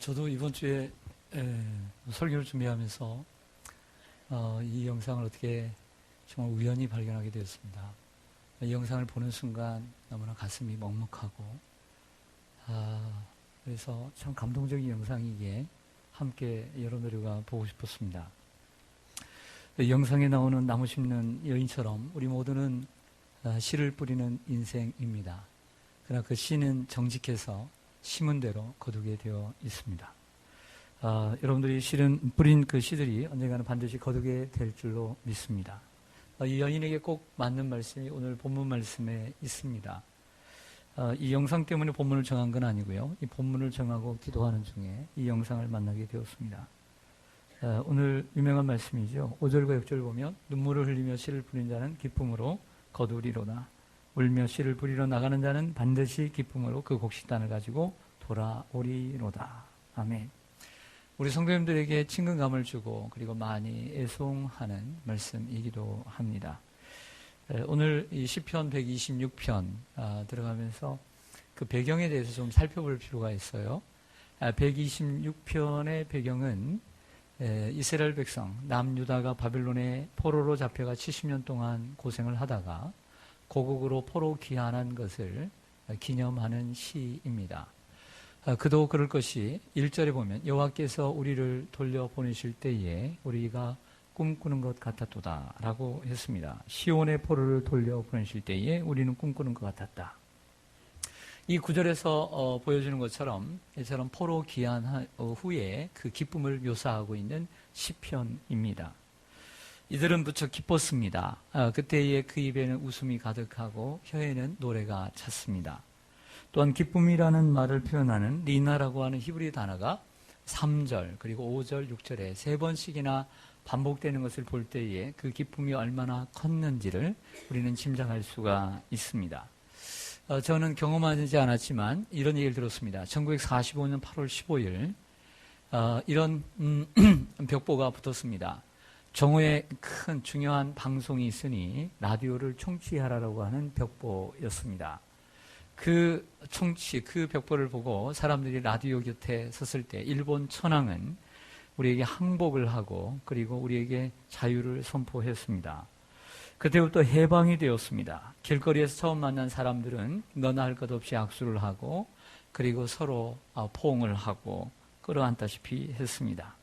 저도 이번 주에 설교를 준비하면서 이 영상을 어떻게 정말 우연히 발견하게 되었습니다. 이 영상을 보는 순간 너무나 가슴이 먹먹하고 그래서 참 감동적인 영상이기에 함께 여러분들과 보고 싶었습니다. 이 영상에 나오는 나무 심는 여인처럼 우리 모두는 씨를 뿌리는 인생입니다. 그러나 그 씨는 정직해서 심은 대로 거두게 되어 있습니다. 여러분들이 뿌린 그 씨들이 언젠가는 반드시 거두게 될 줄로 믿습니다. 이 여인에게 꼭 맞는 말씀이 오늘 본문 말씀에 있습니다. 이 영상 때문에 본문을 정한 건 아니고요. 이 본문을 정하고 기도하는 중에 이 영상을 만나게 되었습니다. 오늘 유명한 말씀이죠. 5절과 6절 보면 눈물을 흘리며 씨를 뿌린 자는 기쁨으로 거두리로다. 울며 씨를 뿌리러 나가는 자는 반드시 기쁨으로 그 곡식단을 가지고 돌아오리로다. 아멘. 우리 성도님들에게 친근감을 주고 그리고 많이 애송하는 말씀이기도 합니다. 오늘 이 시편 126편 들어가면서 그 배경에 대해서 좀 살펴볼 필요가 있어요. 126편의 배경은 이스라엘 백성 남유다가 바벨론의 포로로 잡혀가 70년 동안 고생을 하다가 고국으로 포로 귀환한 것을 기념하는 시입니다. 그도 그럴 것이 1절에 보면 여호와께서 우리를 돌려보내실 때에 우리가 꿈꾸는 것 같았도다 라고 했습니다. 시온의 포로를 돌려보내실 때에 우리는 꿈꾸는 것 같았다. 이 구절에서 보여주는 것처럼 이처럼 포로 귀환 후에 그 기쁨을 묘사하고 있는 시편입니다. 이들은 무척 기뻤습니다. 그때에 그 입에는 웃음이 가득하고 혀에는 노래가 찼습니다. 또한 기쁨이라는 말을 표현하는 리나라고 하는 히브리 단어가 3절 그리고 5절 6절에 3번씩이나 반복되는 것을 볼 때에 그 기쁨이 얼마나 컸는지를 우리는 짐작할 수가 있습니다. 저는 경험하지 않았지만 이런 얘기를 들었습니다. 1945년 8월 15일 이런 벽보가 붙었습니다. 정오에 큰 중요한 방송이 있으니 라디오를 청취하라고 하는 벽보였습니다. 그 벽보를 보고 사람들이 라디오 곁에 섰을 때 일본 천황은 우리에게 항복을 하고 그리고 우리에게 자유를 선포했습니다. 그때부터 해방이 되었습니다. 길거리에서 처음 만난 사람들은 너나 할 것 없이 악수를 하고 그리고 서로 포옹을 하고 끌어안다시피 했습니다.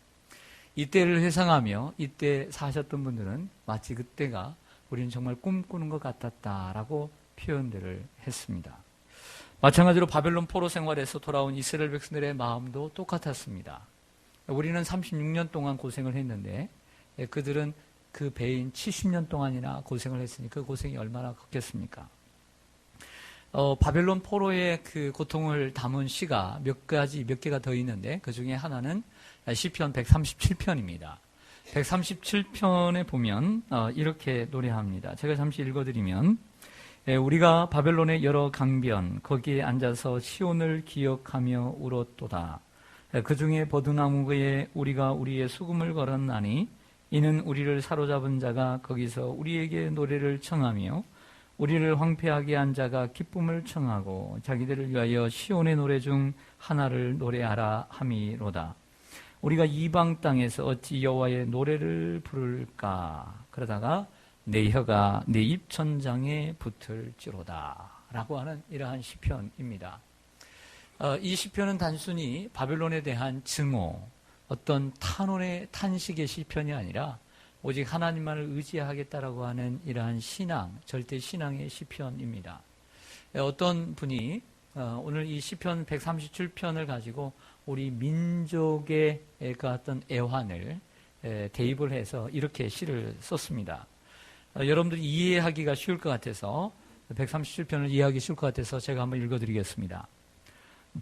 이때를 회상하며 이때 사셨던 분들은 마치 그때가 우리는 정말 꿈꾸는 것 같았다라고 표현들을 했습니다. 마찬가지로 바벨론 포로 생활에서 돌아온 이스라엘 백성들의 마음도 똑같았습니다. 우리는 36년 동안 고생을 했는데 그들은 그 배인 70년 동안이나 고생을 했으니 그 고생이 얼마나 컸겠습니까? 바벨론 포로의 그 고통을 담은 시가 몇 개가 더 있는데 그 중에 하나는 시편 137편입니다. 137편에 보면 이렇게 노래합니다. 제가 잠시 읽어드리면 우리가 바벨론의 여러 강변 거기에 앉아서 시온을 기억하며 울었도다. 그 중에 버드나무에 우리가 우리의 수금을 걸었나니 이는 우리를 사로잡은 자가 거기서 우리에게 노래를 청하며 우리를 황폐하게 한 자가 기쁨을 청하고 자기들을 위하여 시온의 노래 중 하나를 노래하라 함이로다. 우리가 이방 땅에서 어찌 여호와의 노래를 부를까? 그러다가 내 혀가 내 입천장에 붙을지로다 라고 하는 이러한 시편입니다. 이 시편은 단순히 바벨론에 대한 증오, 어떤 탄식의 시편이 아니라 오직 하나님만을 의지하겠다라고 하는 이러한 신앙, 절대 신앙의 시편입니다. 어떤 분이 오늘 이 시편 137편을 가지고 우리 민족의 그 어떤 애환을 대입을 해서 이렇게 시를 썼습니다. 여러분들이 이해하기가 쉬울 것 같아서 137편을 이해하기 쉬울 것 같아서 제가 한번 읽어드리겠습니다.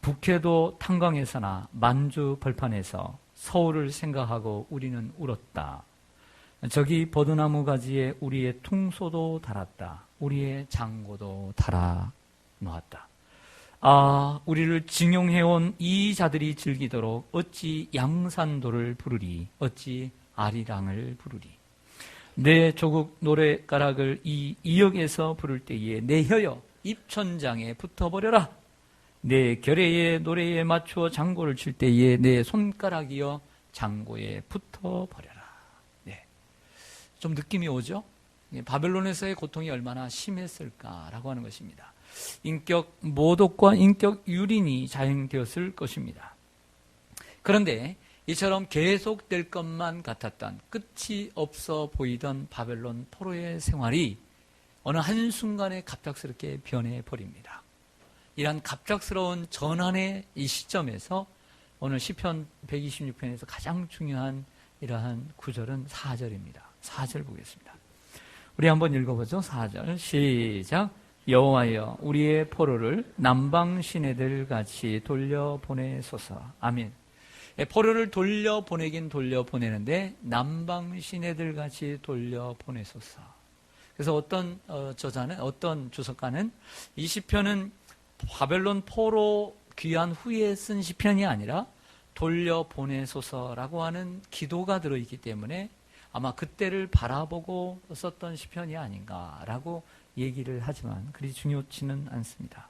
북해도 탄광에서나 만주 벌판에서 서울을 생각하고 우리는 울었다. 저기 버드나무 가지에 우리의 퉁소도 달았다. 우리의 장고도 달아 놓았다. 우리를 징용해온 이 자들이 즐기도록 어찌 양산도를 부르리, 어찌 아리랑을 부르리. 내 조국 노래가락을 이 이역에서 부를 때에 내 혀여 입천장에 붙어버려라. 내 결의에 노래에 맞추어 장고를 칠 때에 내 손가락이여 장고에 붙어버려라. 네. 좀 느낌이 오죠? 바벨론에서의 고통이 얼마나 심했을까라고 하는 것입니다. 인격 모독과 인격 유린이 자행되었을 것입니다. 그런데 이처럼 계속될 것만 같았던, 끝이 없어 보이던 바벨론 포로의 생활이 어느 한순간에 갑작스럽게 변해버립니다. 이러한 갑작스러운 전환의 이 시점에서 오늘 시편 126편에서 가장 중요한 이러한 구절은 4절입니다. 4절 보겠습니다. 우리 한번 읽어보죠. 4절 시작. 여호와여 우리의 포로를 남방 시내들 같이 돌려보내소서. 아멘. 포로를 돌려보내긴 돌려보내는데 남방 시내들 같이 돌려보내소서. 그래서 어떤 저자는, 어떤 주석가는 이 시편은 바벨론 포로 귀환 후에 쓴 시편이 아니라 돌려보내소서라고 하는 기도가 들어있기 때문에 아마 그때를 바라보고 썼던 시편이 아닌가라고 얘기를 하지만 그리 중요치는 않습니다.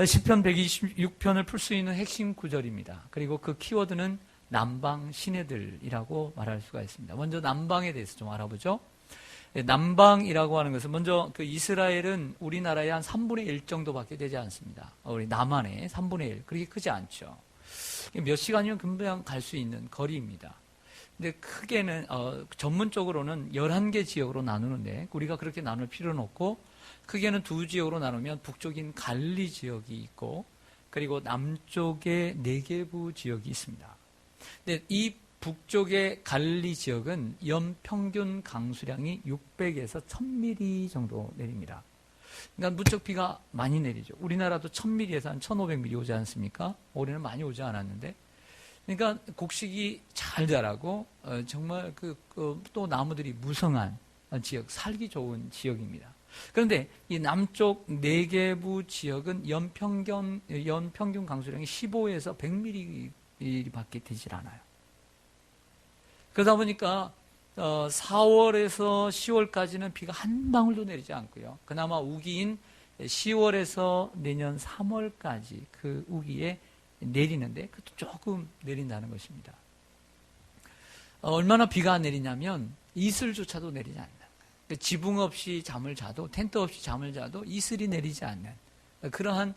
시편 126편을 풀 수 있는 핵심 구절입니다. 그리고 그 키워드는 남방 시내들이라고 말할 수가 있습니다. 먼저 남방에 대해서 좀 알아보죠. 남방이라고 하는 것은 먼저 그 이스라엘은 우리나라의 한 3분의 1 정도밖에 되지 않습니다. 우리 남한의 3분의 1, 그렇게 크지 않죠. 몇 시간이면 금방 갈 수 있는 거리입니다. 근데 크게는 전문적으로는 11개 지역으로 나누는데 우리가 그렇게 나눌 필요는 없고, 크게는 두 지역으로 나누면 북쪽인 갈리 지역이 있고 그리고 남쪽에 네게부 지역이 있습니다. 근데 이 북쪽의 갈리 지역은 연평균 강수량이 600에서 1000mm 정도 내립니다. 그러니까 무척 비가 많이 내리죠. 우리나라도 1000mm에서 한 1500mm 오지 않습니까? 올해는 많이 오지 않았는데, 그러니까 곡식이 잘 자라고 정말 또 나무들이 무성한 지역, 살기 좋은 지역입니다. 그런데 이 남쪽 네게부 지역은 연평균 강수량이 15에서 100mm밖에 되질 않아요. 그러다 보니까 4월에서 10월까지는 비가 한 방울도 내리지 않고요. 그나마 우기인 10월에서 내년 3월까지 그 우기에 내리는데 그것도 조금 내린다는 것입니다. 얼마나 비가 내리냐면 이슬조차도 내리지 않는다. 지붕 없이 잠을 자도, 텐트 없이 잠을 자도 이슬이 내리지 않는 그러한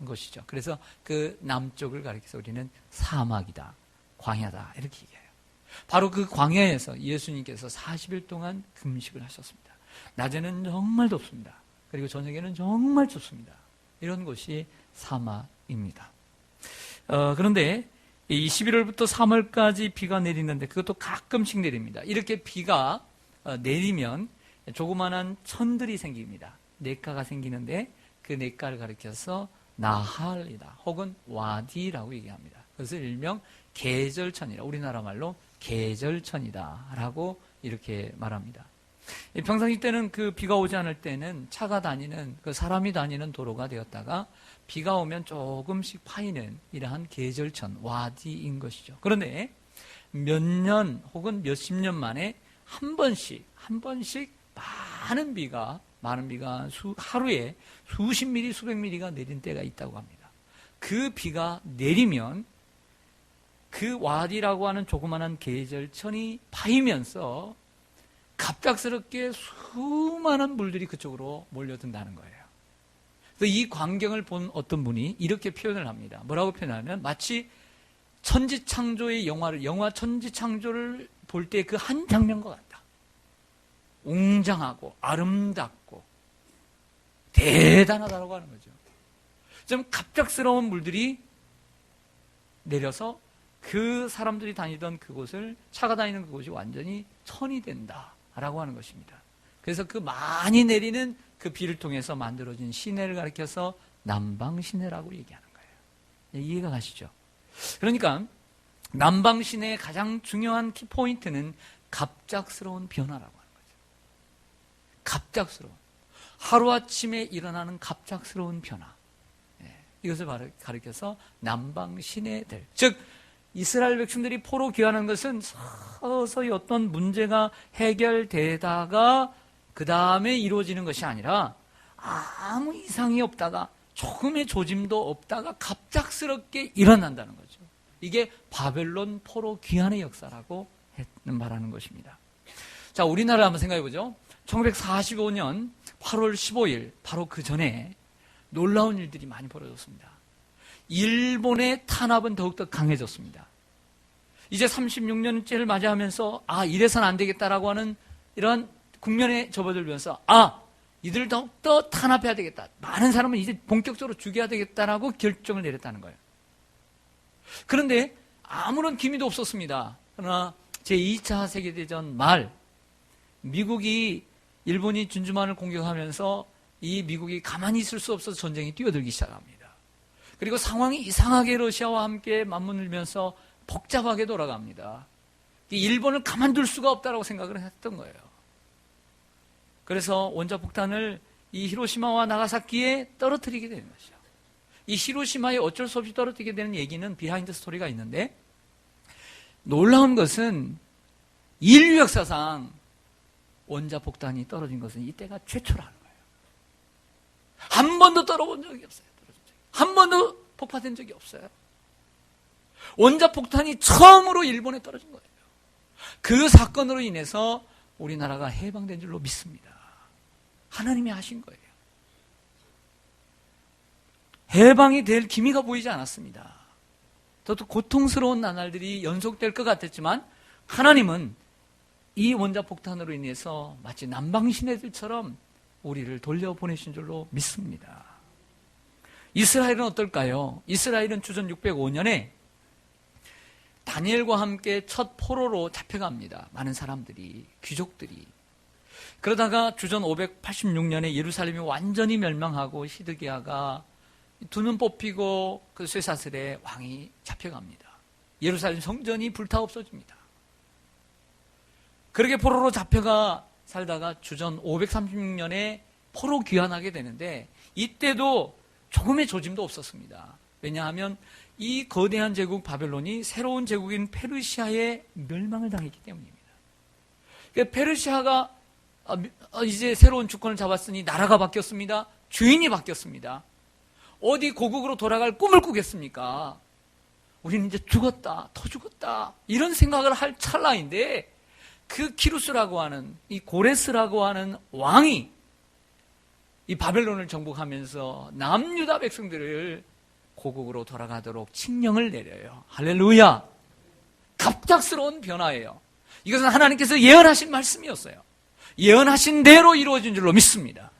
것이죠. 그래서 그 남쪽을 가리켜서 우리는 사막이다, 광야다 이렇게 얘기해요. 바로 그 광야에서 예수님께서 40일 동안 금식을 하셨습니다. 낮에는 정말 덥습니다. 그리고 저녁에는 정말 춥습니다. 이런 곳이 사막입니다. 그런데 11월부터 3월까지 비가 내리는데 그것도 가끔씩 내립니다. 이렇게 비가 내리면 조그마한 천들이 생깁니다. 냇가가 생기는데 그 냇가를 가리켜서 나할이다 혹은 와디라고 얘기합니다. 그것을 일명 계절천이라, 우리나라 말로 계절천이다 라고 이렇게 말합니다. 평상시 때는 그 비가 오지 않을 때는 차가 다니는, 그 사람이 다니는 도로가 되었다가 비가 오면 조금씩 파이는 이러한 계절천, 와디인 것이죠. 그런데 몇 년 혹은 몇십 년 만에 한 번씩 많은 비가 하루에 수십 미리, 수백 미리가 내린 때가 있다고 합니다. 그 비가 내리면 그 와디라고 하는 조그마한 계절천이 파이면서 갑작스럽게 수많은 물들이 그쪽으로 몰려든다는 거예요. 그래서 이 광경을 본 어떤 분이 이렇게 표현을 합니다. 뭐라고 표현하면 마치 천지창조의 영화 천지창조를 볼 때 그 한 장면과 같다. 웅장하고 아름답고 대단하다고 하는 거죠. 좀 갑작스러운 물들이 내려서 그 사람들이 다니던 그곳을, 차가 다니는 그곳이 완전히 천이 된다라고 하는 것입니다. 그래서 그 많이 내리는 그 비를 통해서 만들어진 시내를 가리켜서 남방 시내라고 얘기하는 거예요. 이해가 가시죠? 그러니까 남방 시내의 가장 중요한 키포인트는 갑작스러운 변화라고 하는 거죠. 갑작스러운, 하루아침에 일어나는 갑작스러운 변화. 이것을 가리켜서 남방 시내들, 즉 이스라엘 백성들이 포로 귀환한 것은 서서히 어떤 문제가 해결되다가 그 다음에 이루어지는 것이 아니라 아무 이상이 없다가 조금의 조짐도 없다가 갑작스럽게 일어난다는 거죠. 이게 바벨론 포로 귀환의 역사라고 말하는 것입니다. 자, 우리나라 한번 생각해 보죠. 1945년 8월 15일, 바로 그 전에 놀라운 일들이 많이 벌어졌습니다. 일본의 탄압은 더욱더 강해졌습니다. 이제 36년째를 맞이하면서 이래서는 안 되겠다라고 하는 이런 국면에 접어들면서 이들을 더욱더 탄압해야 되겠다. 많은 사람은 이제 본격적으로 죽여야 되겠다라고 결정을 내렸다는 거예요. 그런데 아무런 기미도 없었습니다. 그러나 제2차 세계대전 말 미국이 일본이 준주만을 공격하면서 이 미국이 가만히 있을 수 없어서 전쟁이 뛰어들기 시작합니다. 그리고 상황이 이상하게 러시아와 함께 맞물면서 복잡하게 돌아갑니다. 일본을 가만둘 수가 없다고 생각을 했던 거예요. 그래서 원자폭탄을 이 히로시마와 나가사키에 떨어뜨리게 되는 것이죠. 이 히로시마에 어쩔 수 없이 떨어뜨리게 되는 얘기는 비하인드 스토리가 있는데, 놀라운 것은 인류 역사상 원자폭탄이 떨어진 것은 이때가 최초라는 거예요. 한 번도 떨어본 적이 없어요. 한 번도 폭파된 적이 없어요. 원자폭탄이 처음으로 일본에 떨어진 거예요. 그 사건으로 인해서 우리나라가 해방된 줄로 믿습니다. 하나님이 하신 거예요. 해방이 될 기미가 보이지 않았습니다. 더 고통스러운 나날들이 연속될 것 같았지만 하나님은 이 원자폭탄으로 인해서 마치 남방신애들처럼 우리를 돌려보내신 줄로 믿습니다. 이스라엘은 어떨까요? 이스라엘은 주전 605년에 다니엘과 함께 첫 포로로 잡혀갑니다. 많은 사람들이, 귀족들이. 그러다가 주전 586년에 예루살렘이 완전히 멸망하고 시드기야가 두 눈 뽑히고 그 쇠사슬에 왕이 잡혀갑니다. 예루살렘 성전이 불타 없어집니다. 그렇게 포로로 잡혀가 살다가 주전 536년에 포로 귀환하게 되는데, 이때도 조금의 조짐도 없었습니다. 왜냐하면 이 거대한 제국 바벨론이 새로운 제국인 페르시아에 멸망을 당했기 때문입니다. 그러니까 페르시아가 이제 새로운 주권을 잡았으니 나라가 바뀌었습니다. 주인이 바뀌었습니다. 어디 고국으로 돌아갈 꿈을 꾸겠습니까? 우리는 이제 죽었다, 더 죽었다, 이런 생각을 할 찰나인데, 그 키루스라고 하는, 이 고레스라고 하는 왕이 이 바벨론을 정복하면서 남유다 백성들을 고국으로 돌아가도록 칙령을 내려요. 할렐루야! 갑작스러운 변화예요. 이것은 하나님께서 예언하신 말씀이었어요. 예언하신 대로 이루어진 줄로 믿습니다.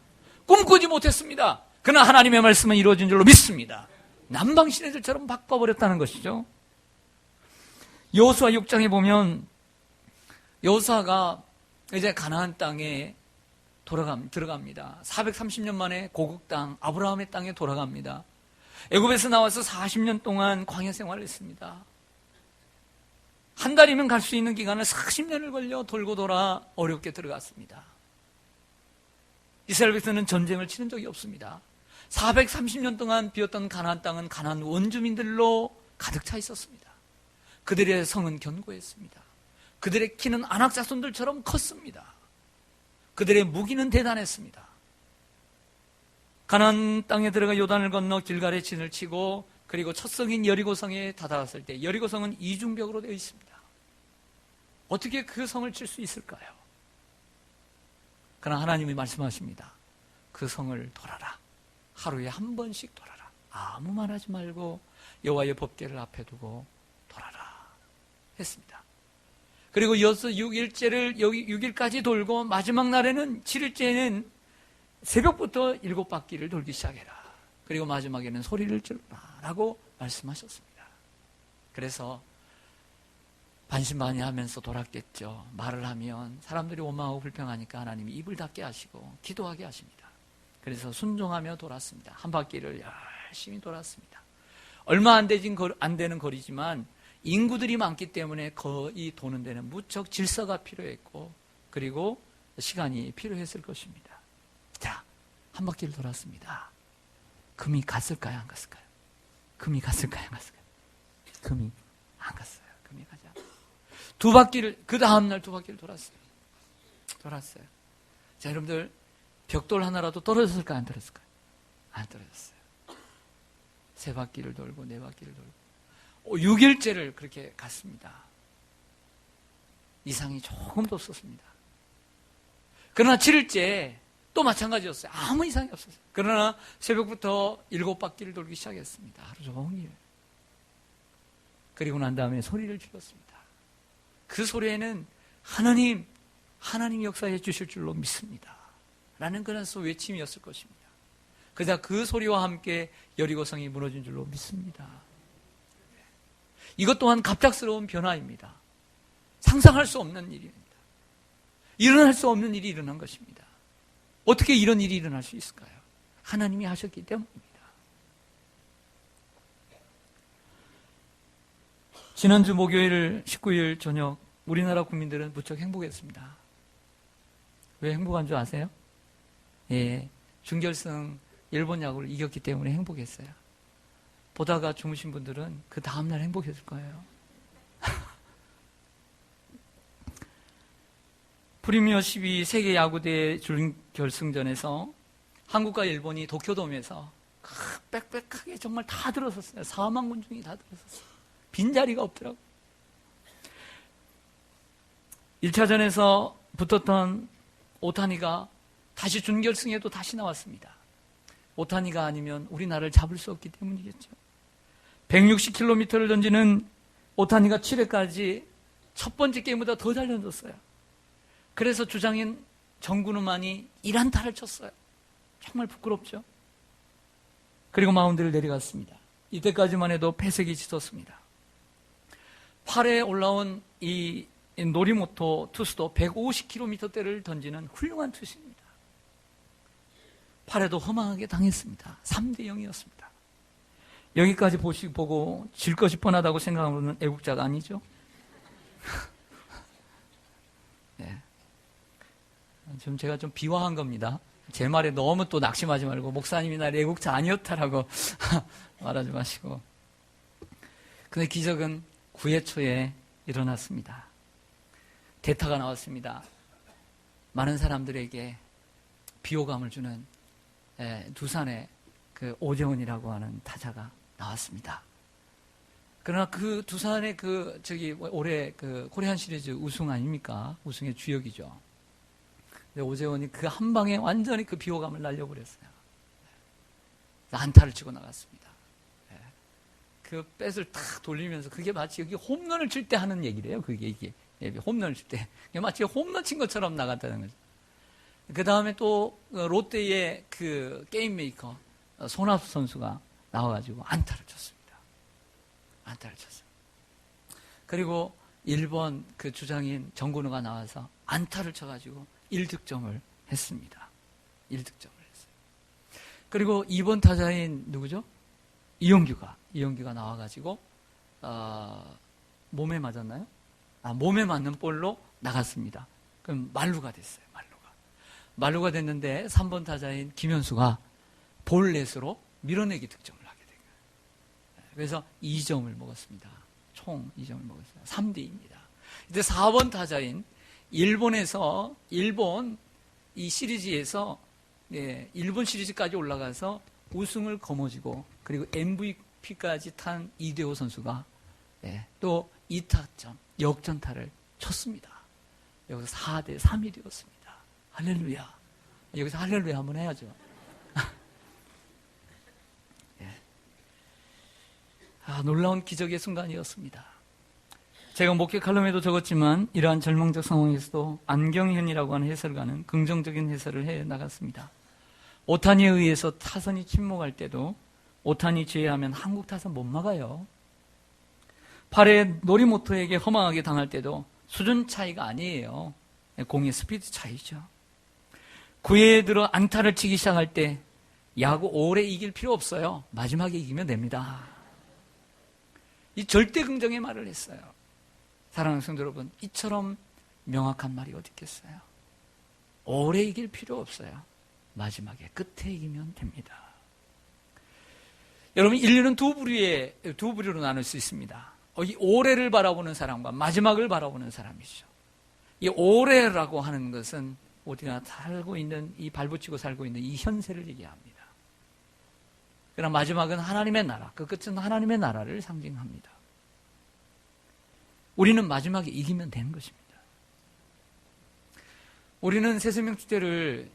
꿈꾸지 못했습니다. 그러나 하나님의 말씀은 이루어진 줄로 믿습니다. 남방신애들처럼 바꿔버렸다는 것이죠. 여호수아 6장에 보면 여호수아가 이제 가나안 땅에 들어갑니다. 430년 만에 고국 땅, 아브라함의 땅에 돌아갑니다. 애굽에서 나와서 40년 동안 광야 생활을 했습니다. 한 달이면 갈 수 있는 기간을 40년을 걸려 돌고 돌아 어렵게 들어갔습니다. 이스라엘 백성은 전쟁을 치른 적이 없습니다. 430년 동안 비었던 가나안 땅은 가나안 원주민들로 가득 차 있었습니다. 그들의 성은 견고했습니다. 그들의 키는 안악자손들처럼 컸습니다. 그들의 무기는 대단했습니다. 가나안 땅에 들어가 요단을 건너 길갈에 진을 치고 그리고 첫 성인 여리고성에 다다랐을 때, 여리고성은 이중벽으로 되어 있습니다. 어떻게 그 성을 칠 수 있을까요? 그러나 하나님이 말씀하십니다. 그 성을 돌아라. 하루에 한 번씩 돌아라. 아무 말 하지 말고 여호와의 법궤를 앞에 두고 돌아라 했습니다. 그리고 이어서 6일째를 6일까지 돌고 마지막 날에는 7일째에는 새벽부터 7바퀴를 돌기 시작해라. 그리고 마지막에는 소리를 질러라 라고 말씀하셨습니다. 그래서 반신반의하면서 돌았겠죠. 말을 하면 사람들이 원망하고 불평하니까 하나님이 입을 닫게 하시고 기도하게 하십니다. 그래서 순종하며 돌았습니다. 한 바퀴를 열심히 돌았습니다. 얼마 안 되는 거리지만 인구들이 많기 때문에 거의 도는 데는 무척 질서가 필요했고 그리고 시간이 필요했을 것입니다. 자, 한 바퀴를 돌았습니다. 금이 갔을까요? 안 갔을까요? 금이 갔을까요? 안 갔을까요? 금이 안 갔어요. 금이 가지 않았어요. 두 바퀴를, 그 다음날 두 바퀴를 돌았어요. 자, 여러분들, 벽돌 하나라도 떨어졌을까요? 안 떨어졌을까요? 안 떨어졌어요. 3바퀴를 돌고 4바퀴를 돌고 6일째를 그렇게 갔습니다. 이상이 조금도 없었습니다. 그러나 7일째 또 마찬가지였어요. 아무 이상이 없었어요. 그러나 새벽부터 7바퀴를 돌기 시작했습니다. 하루 종일. 그리고 난 다음에 소리를 질렀습니다. 그 소리에는 하나님 역사해 주실 줄로 믿습니다. 라는 그런 외침이었을 것입니다. 그러자 그 소리와 함께 여리고성이 무너진 줄로 믿습니다. 이것 또한 갑작스러운 변화입니다. 상상할 수 없는 일입니다. 일어날 수 없는 일이 일어난 것입니다. 어떻게 이런 일이 일어날 수 있을까요? 하나님이 하셨기 때문입니다. 지난주 목요일 19일 저녁 우리나라 국민들은 무척 행복했습니다. 왜 행복한 줄 아세요? 예, 준결승 일본 야구를 이겼기 때문에 행복했어요. 보다가 주무신 분들은 그 다음날 행복했을 거예요. 프리미어 12 세계 야구대회 준결승전에서 한국과 일본이 도쿄돔에서 빽빽하게 정말 다 들어섰어요. 4만 군중이 다 들어섰어요. 빈자리가 없더라고요. 1차전에서 붙었던 오타니가 다시 준결승에도 다시 나왔습니다. 오타니가 아니면 우리나라를 잡을 수 없기 때문이겠죠. 160km를 던지는 오타니가 7회까지 첫 번째 게임보다 더 잘 던졌어요. 그래서 주장인 정근우만이 1안타를 쳤어요. 정말 부끄럽죠. 그리고 마운드를 내려갔습니다. 이때까지만 해도 패색이 짙었습니다. 8회에 올라온 이 노리모토 투수도 150km대를 던지는 훌륭한 투수입니다. 8회도 허망하게 당했습니다. 3대0이었습니다. 여기까지 보고 질 것이 뻔하다고 생각하는 애국자가 아니죠? 네. 지금 제가 좀 비화한 겁니다. 제 말에 너무 또 낙심하지 말고 목사님이 날 애국자 아니었다라고 말하지 마시고. 근데 기적은 9회 초에 일어났습니다. 대타가 나왔습니다. 많은 사람들에게 비호감을 주는 두산의 그 오재훈이라고 하는 타자가 나왔습니다. 그러나 그 두산의 올해 그 코리안 시리즈 우승 아닙니까? 우승의 주역이죠. 근데 오재훈이 그 한 방에 완전히 그 비호감을 날려버렸어요. 안타를 치고 나갔습니다. 그 뱃을 탁 돌리면서 그게 마치 여기 홈런을 칠 때 하는 얘기래요. 이게 홈런을 칠 때 마치 홈런 친 것처럼 나갔다는 거죠. 그 다음에 또 롯데의 그 게임 메이커 손아섭 선수가 나와가지고 안타를 쳤습니다. 안타를 쳤어요. 그리고 1번 그 주장인 정근우가 나와서 안타를 쳐가지고 1득점을 했습니다. 1득점을 했어요. 그리고 2번 타자인 누구죠? 이용규가 나와가지고 몸에 맞았나요? 몸에 맞는 볼로 나갔습니다. 그럼 만루가 됐어요. 만루가 됐는데 3번 타자인 김현수가 볼넷으로 밀어내기 득점을 하게 된 거예요. 그래서 2점을 먹었습니다. 총 2점을 먹었어요. 3대2입니다. 이제 4번 타자인 일본 이 시리즈에서 일본 시리즈까지 올라가서 우승을 거머쥐고 그리고 MVP까지 탄 이대호 선수가 또 2타점 역전타를 쳤습니다. 여기서 4대3이 되었습니다. 할렐루야. 여기서 할렐루야 한번 해야죠. 놀라운 기적의 순간이었습니다. 제가 목회 칼럼에도 적었지만 이러한 절망적 상황에서도 안경현이라고 하는 해설가는 긍정적인 해설을 해 나갔습니다. 오타니에 의해서 타선이 침묵할 때도 오타니 제외하면 한국 타선 못 막아요. 8회 노리모토에게 허망하게 당할 때도 수준 차이가 아니에요. 공의 스피드 차이죠. 9회에 들어 안타를 치기 시작할 때 야구 오래 이길 필요 없어요. 마지막에 이기면 됩니다. 이 절대 긍정의 말을 했어요. 사랑하는 성도 여러분, 이처럼 명확한 말이 어디 있겠어요? 오래 이길 필요 없어요. 마지막에 끝에 이기면 됩니다. 여러분, 인류는 두 부류로 나눌 수 있습니다. 이 올해를 바라보는 사람과 마지막을 바라보는 사람이죠. 이 올해라고 하는 것은 우리가 살고 있는 이 발붙이고 살고 있는 이 현세를 얘기합니다. 그러나 마지막은 하나님의 나라, 그 끝은 하나님의 나라를 상징합니다. 우리는 마지막에 이기면 되는 것입니다. 우리는 새생명 축제를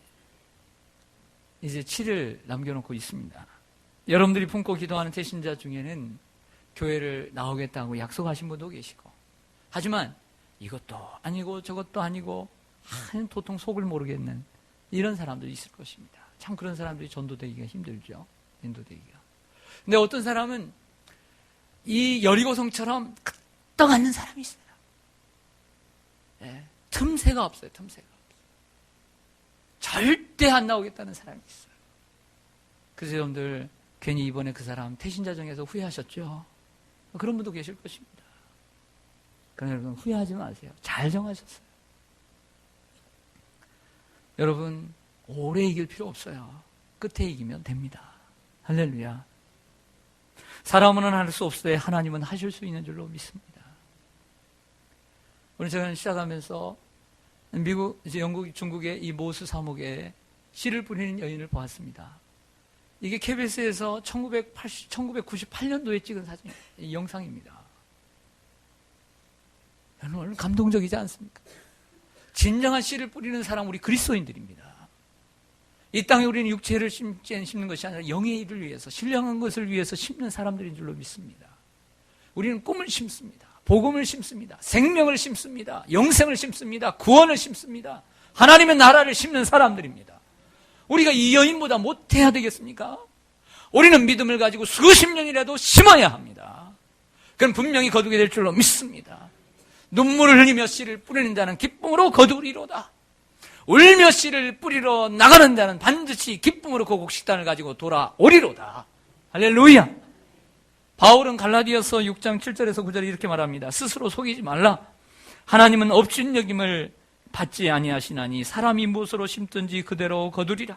이제 7일 남겨놓고 있습니다. 여러분들이 품고 기도하는 태신자 중에는 교회를 나오겠다고 약속하신 분도 계시고, 하지만 이것도 아니고 저것도 아니고 도통 속을 모르겠는 이런 사람도 있을 것입니다. 참 그런 사람들이 전도되기가 힘들죠. 인도되기가. 근데 어떤 사람은 이 여리고성처럼 끄떡 앉는 사람이 있어요. 네, 틈새가 없어요. 틈새가 없어요. 절대 안 나오겠다는 사람이 있어요. 그래서 여러분들 괜히 이번에 그 사람 태신자정에서 후회하셨죠? 그런 분도 계실 것입니다. 그러나 여러분 후회하지 마세요. 잘 정하셨어요. 여러분 오래 이길 필요 없어요. 끝에 이기면 됩니다. 할렐루야. 사람은 할 수 없을 때 하나님은 하실 수 있는 줄로 믿습니다. 오늘 제가 시작하면서 미국, 영국, 중국의 이 모스 사목에 씨를 뿌리는 여인을 보았습니다. 이게 KBS에서 1998년도에 찍은 사진, 영상입니다. 여러분, 감동적이지 않습니까? 진정한 씨를 뿌리는 사람, 우리 그리스도인들입니다. 이 땅에 우리는 육체를 심는 것이 아니라 영의 일을 위해서, 신령한 것을 위해서 심는 사람들인 줄로 믿습니다. 우리는 꿈을 심습니다. 복음을 심습니다. 생명을 심습니다. 영생을 심습니다. 구원을 심습니다. 하나님의 나라를 심는 사람들입니다. 우리가 이 여인보다 못해야 되겠습니까? 우리는 믿음을 가지고 수십 년이라도 심어야 합니다. 그럼 분명히 거두게 될 줄로 믿습니다. 눈물을 흘리며 씨를 뿌리는 자는 기쁨으로 거두리로다. 울며 씨를 뿌리러 나가는 자는 반드시 기쁨으로 그 곡식단을 가지고 돌아오리로다. 할렐루야. 바울은 갈라디아서 6장 7절에서 9절에 이렇게 말합니다. 스스로 속이지 말라. 하나님은 업신여김을 받지 아니하시나니 사람이 무엇으로 심든지 그대로 거두리라.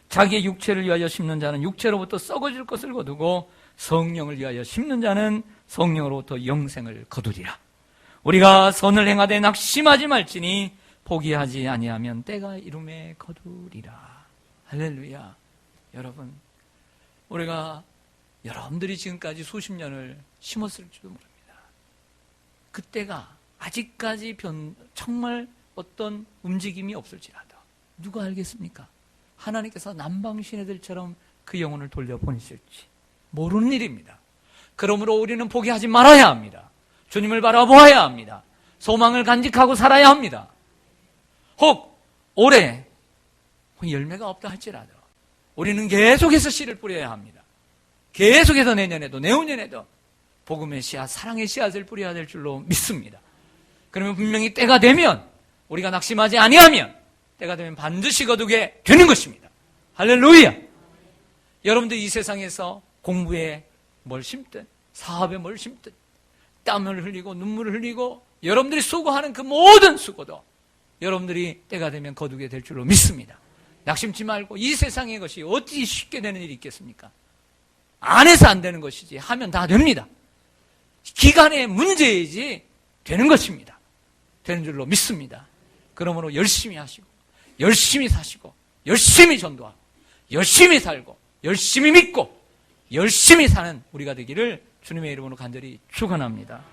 자기의 육체를 위하여 심는 자는 육체로부터 썩어질 것을 거두고 성령을 위하여 심는 자는 성령으로부터 영생을 거두리라. 우리가 선을 행하되 낙심하지 말지니 포기하지 아니하면 때가 이름에 거두리라. 할렐루야. 여러분, 우리가 여러분들이 지금까지 수십 년을 심었을지도 모릅니다. 그때가 아직까지 정말 어떤 움직임이 없을지라도 누가 알겠습니까? 하나님께서 남방신애들처럼 그 영혼을 돌려보내실지 모르는 일입니다. 그러므로 우리는 포기하지 말아야 합니다. 주님을 바라보아야 합니다. 소망을 간직하고 살아야 합니다. 혹 올해 열매가 없다 할지라도 우리는 계속해서 씨를 뿌려야 합니다. 계속해서 내년에도 내후년에도 복음의 씨앗, 사랑의 씨앗을 뿌려야 될 줄로 믿습니다. 그러면 분명히 때가 되면 우리가 낙심하지 아니하면 때가 되면 반드시 거두게 되는 것입니다. 할렐루야. 여러분들 이 세상에서 공부에 뭘 심든 사업에 뭘 심든 땀을 흘리고 눈물을 흘리고 여러분들이 수고하는 그 모든 수고도 여러분들이 때가 되면 거두게 될 줄로 믿습니다. 낙심치 말고 이 세상의 것이 어찌 쉽게 되는 일이 있겠습니까? 안 해서 안 되는 것이지 하면 다 됩니다. 기간의 문제이지 되는 것입니다. 되는 줄로 믿습니다. 그러므로 열심히 하시고 열심히 사시고 열심히 전도하고 열심히 살고 열심히 믿고 열심히 사는 우리가 되기를 주님의 이름으로 간절히 축원합니다.